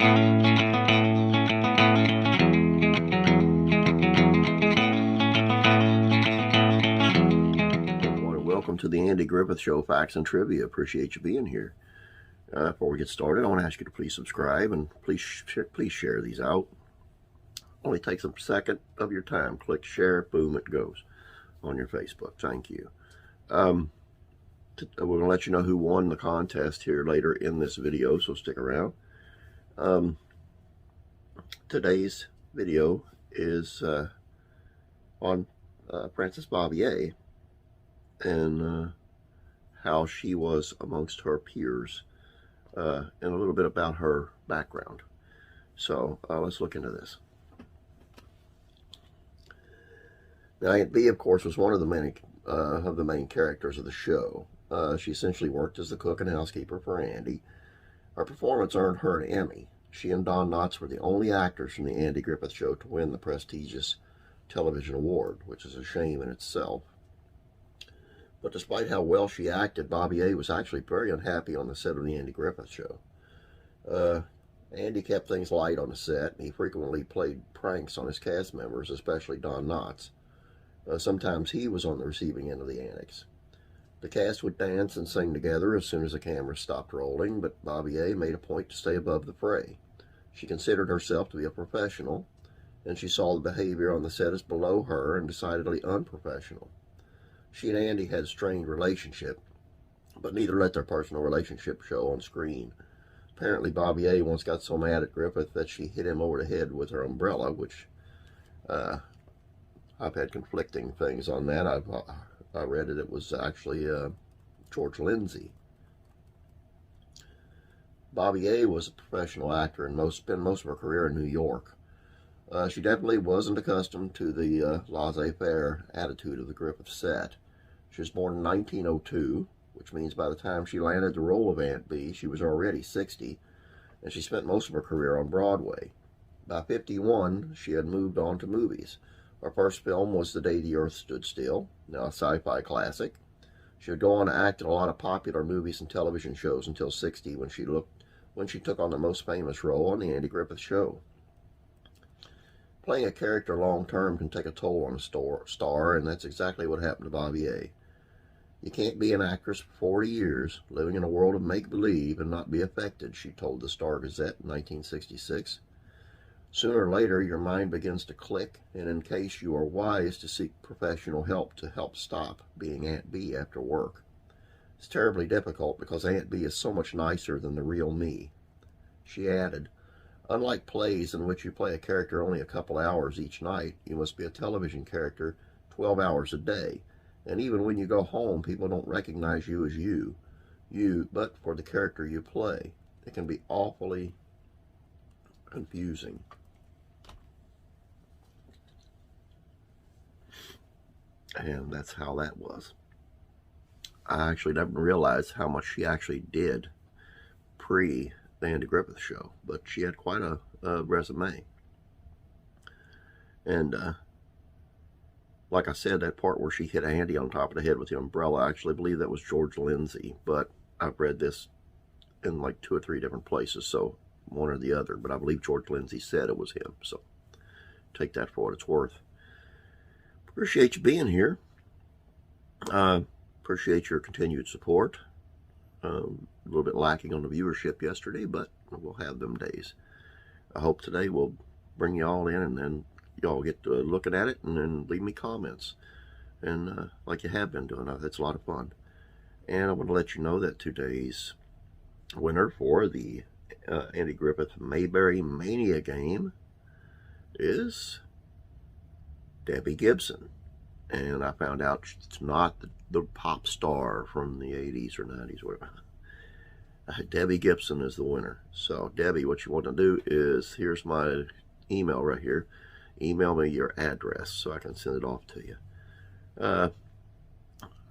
Welcome to the Andy Griffith Show, Facts and Trivia. Appreciate you being here. Before we get started, I want to ask you to please subscribe and please share these out. Only takes a second of your time. Click share, boom, it goes on your Facebook. Thank you. We're going to let you know who won the contest here later in this video, so stick around. Today's video is on Frances Bavier and how she was amongst her peers, and a little bit about her background. So let's look into this. Now, Aunt Bee, of course, was one of the main characters of the show. She essentially worked as the cook and housekeeper for Andy. Her performance earned her an Emmy. She and Don Knotts were the only actors from the Andy Griffith Show to win the prestigious television award, which is a shame in itself. But despite how well she acted, Bavier was actually very unhappy on the set of the Andy Griffith Show. Andy kept things light on the set, and he frequently played pranks on his cast members, especially Don Knotts. Sometimes he was on the receiving end of the antics. The cast would dance and sing together as soon as the camera stopped rolling, but Bavier made a point to stay above the fray. She considered herself to be a professional, and she saw the behavior on the set as below her and decidedly unprofessional. She and Andy had a strained relationship, but neither let their personal relationship show on screen. Apparently, Bavier once got so mad at Griffith that she hit him over the head with her umbrella, which I've had conflicting things on that. I read it was actually George Lindsay. Bavier was a professional actor and spent most of her career in New York. She definitely wasn't accustomed to the laissez-faire attitude of the Griffith set. She was born in 1902, which means by the time she landed the role of Aunt Bee, she was already 60, and she spent most of her career on Broadway. By 51, she had moved on to movies. Her first film was The Day the Earth Stood Still, now a sci-fi classic. She would go on to act in a lot of popular movies and television shows until 60, when she took on the most famous role on the Andy Griffith Show. Playing a character long-term can take a toll on a star, and that's exactly what happened to Bavier. You can't be an actress for 40 years, living in a world of make-believe, and not be affected, she told the Star Gazette in 1966. Sooner or later, your mind begins to click, and in case you are wise, to seek professional help to help stop being Aunt Bee after work. It's terribly difficult because Aunt Bee is so much nicer than the real me. She added, unlike plays in which you play a character only a couple hours each night, you must be a television character 12 hours a day. And even when you go home, people don't recognize you as you, but for the character you play. It can be awfully confusing. And that's how that was. I actually never realized how much she actually did pre the Andy Griffith Show, but she had quite a resume. And like I said, that part where she hit Andy on top of the head with the umbrella, I actually believe that was George Lindsay, but I've read this in like 2 or 3 different places, so one or the other, but I believe George Lindsay said it was him, so take that for what it's worth. Appreciate you being here. Appreciate your continued support. A little bit lacking on the viewership yesterday, but we'll have them days. I hope today we'll bring you all in, and then y'all get to looking at it and then leave me comments. And like you have been doing, it's a lot of fun. And I want to let you know that today's winner for the Andy Griffith Mayberry Mania game is Debbie Gibson. And I found out it's not the pop star from the 80s or 90s, whatever. Debbie Gibson is the winner. So, Debbie, what you want to do is, here's my email right here. Email me your address so I can send it off to you.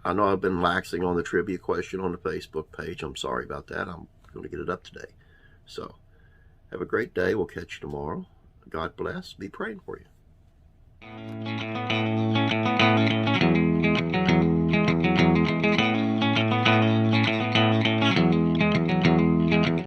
I know I've been laxing on the trivia question on the Facebook page. I'm sorry about that. I'm going to get it up today. So, have a great day. We'll catch you tomorrow. God bless. Be praying for you.